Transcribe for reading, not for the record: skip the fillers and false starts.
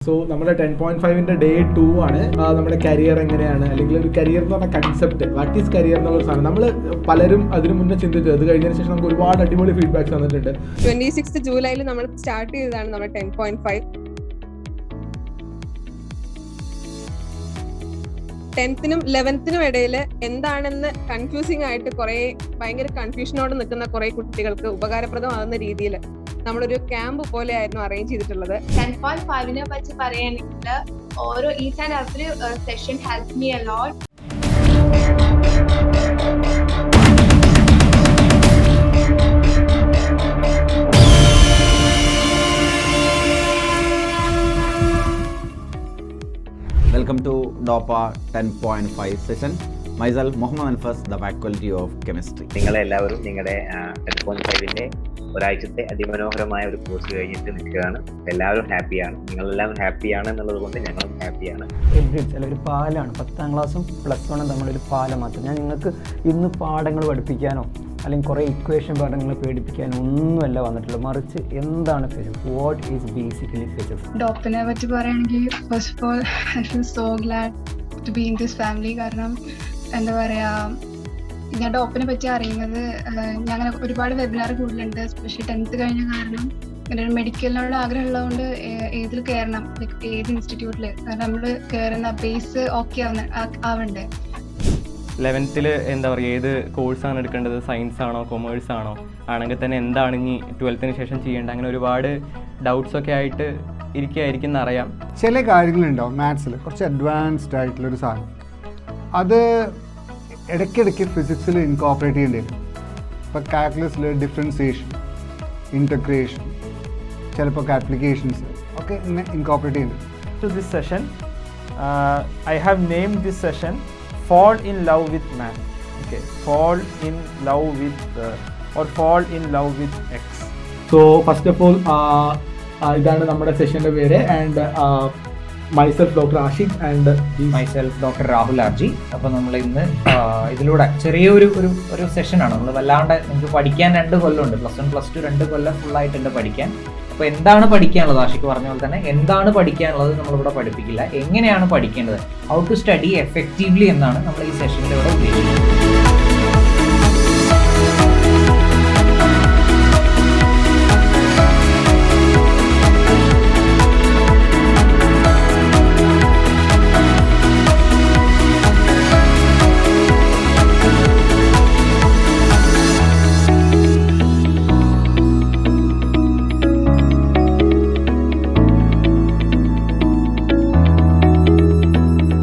So നമ്മുടെ 10.5-ന്റെ day 2 ആണ്. നമ്മുടെ കരിയർ എങ്ങനെയാണ്, അല്ലെങ്കിൽ ഒരു കരിയർ എന്ന് പറഞ്ഞ കൺസെപ്റ്റ്, വാട്ട് ഈസ് കരിയർ എന്നുള്ള സാധനം നമ്മൾ പലരും അതിനു മുന്നേ ചിന്തിച്ചത്. അത് കഴിഞ്ഞതിന് ശേഷം നമുക്ക് ഒരുപാട് അടിപൊളി ഫീഡ്ബാക്സ് വന്നിട്ടുണ്ട്. 26 ജൂലൈയിൽ നമ്മൾ സ്റ്റാർട്ട് ചെയ്തതാണ് നമ്മുടെ 10.5. 10th-നും 11th-നും ഇടയിൽ എന്താണെന്ന് കൺഫ്യൂസിംഗ് ആയിട്ട് ഭയങ്കര കൺഫ്യൂഷനോട് നിൽക്കുന്ന കുറെ കുട്ടികൾക്ക് ഉപകാരപ്രദമാകുന്ന രീതിയിൽ നമ്മളൊരു ക്യാമ്പ് പോലെ ആയിരുന്നു അറേഞ്ച് ചെയ്തിട്ടുള്ളത്. 10.5-നെ പറ്റി പറയുകയാണെങ്കിൽ ഓരോ each and every session help me a lot. Welcome to Dopa 10.5 session. Myself, Mohammed Alfas, the Faculty of Chemistry. നിങ്ങളെല്ലാവരും നിങ്ങളുടെ 10.5-ന്റെ ഒരാഴ്ചത്തെ അതിമനോഹരമായ ഒരു കോഴ്സ് കഴിഞ്ഞിട്ട് നിൽക്കുകയാണ്. എല്ലാവരും ഹാപ്പിയാണ്. നിങ്ങളെല്ലാവരും ഹാപ്പിയാണ് എന്നുള്ളത് കൊണ്ട് ഞങ്ങളും ഹാപ്പിയാണ്. ഒരു പാലാണ് 10ാം ക്ലാസ്സും +1 തമ്മിലൊരു പാലം മാത്രം. ഞാൻ നിങ്ങൾക്ക് ഇന്ന് പാഠങ്ങൾ പഠിപ്പിക്കാനോ അല്ലെങ്കിൽ കുറേ ഇക്വേഷൻ പാഠങ്ങൾ പേടിപ്പിക്കാനോ ഒന്നുമല്ല വന്നിട്ടുള്ളത്. മറിച്ച് എന്താണ് physics, what is basically physics. ഡോപ്പിനെ പറ്റി പറയുകയാണെങ്കിൽ first of all I feel so glad to be in this family. കാരണം എന്താ പറയുക, ഞാൻ ഡോപ്പിനെ പറ്റി അറിയുന്നത് ഞാൻ അങ്ങനെ ഒരുപാട് വെബിനാർ കൂടുതലുണ്ട്, എസ്പെഷ്യലി 10th കഴിഞ്ഞ കാരണം ഇങ്ങനെ ഒരു മെഡിക്കലിനോട് ആഗ്രഹമുള്ളതുകൊണ്ട് ഏതിൽ കയറണം, ലൈക്ക് ഏത് ഇൻസ്റ്റിറ്റ്യൂട്ടിൽ, കാരണം നമ്മൾ കയറുന്ന ബേസ് ഓക്കെ ആവണ്ടേ. 11th എന്താ പറയുക, ഏത് കോഴ്സാണ് എടുക്കേണ്ടത്, സയൻസ് ആണോ കൊമേഴ്സ് ആണോ, ആണെങ്കിൽ തന്നെ എന്താണ് ഇനി 12th ശേഷം ചെയ്യേണ്ടത്, അങ്ങനെ ഒരുപാട് ഡൗട്ട്സൊക്കെ ആയിട്ട് ഇരിക്കുകയായിരിക്കും എന്നറിയാം. ചില കാര്യങ്ങളുണ്ടാവും മാത്സിൽ കുറച്ച് അഡ്വാൻസ്ഡ് ആയിട്ടുള്ളൊരു സാധനം, അത് ഇടയ്ക്കിടയ്ക്ക് ഫിസിക്സിൽ ഇൻകോപ്പറേറ്റ് ചെയ്യേണ്ടി വരും. ഇപ്പോൾ കാൽക്കുലസിൽ ഡിഫറൻസിയേഷൻ, ഇൻറ്റഗ്രേഷൻ, ചിലപ്പോൾ ആപ്ലിക്കേഷൻസ് ഒക്കെ ഇങ്ങനെ ഇൻകോപ്പറേറ്റ് ചെയ്യുന്നുണ്ട്. To this session, I have named this session Fall in Love with Math. Okay, fall in love with or fall in love with X. So first of all ഇതാണ് നമ്മുടെ സെഷൻ്റെ പേര്. And myself doctor Ashiq and myself doctor Rahul RG. അപ്പോൾ നമ്മൾ ഇന്ന് ഇതിലൂടെ ചെറിയൊരു ഒരു സെഷനാണ്. നമ്മൾ വല്ലാണ്ട് നിങ്ങൾക്ക് പഠിക്കാൻ 2 കൊല്ലമുണ്ട്, +1 +2 2 കൊല്ലം ഫുള്ളായിട്ടുണ്ട് പഠിക്കാൻ. അപ്പോൾ എന്താണ് പഠിക്കാനുള്ളത്, ആഷിഖ് പറഞ്ഞ പോലെ തന്നെ എന്താണ് പഠിക്കാനുള്ളത് നമ്മളിവിടെ പഠിപ്പിക്കില്ല, എങ്ങനെയാണ് പഠിക്കേണ്ടത്, ഹൗ ടു സ്റ്റഡി എഫക്റ്റീവ്ലി എന്നാണ് നമ്മൾ ഈ സെഷനിലൂടെ ഉദ്ദേശിക്കുന്നത്.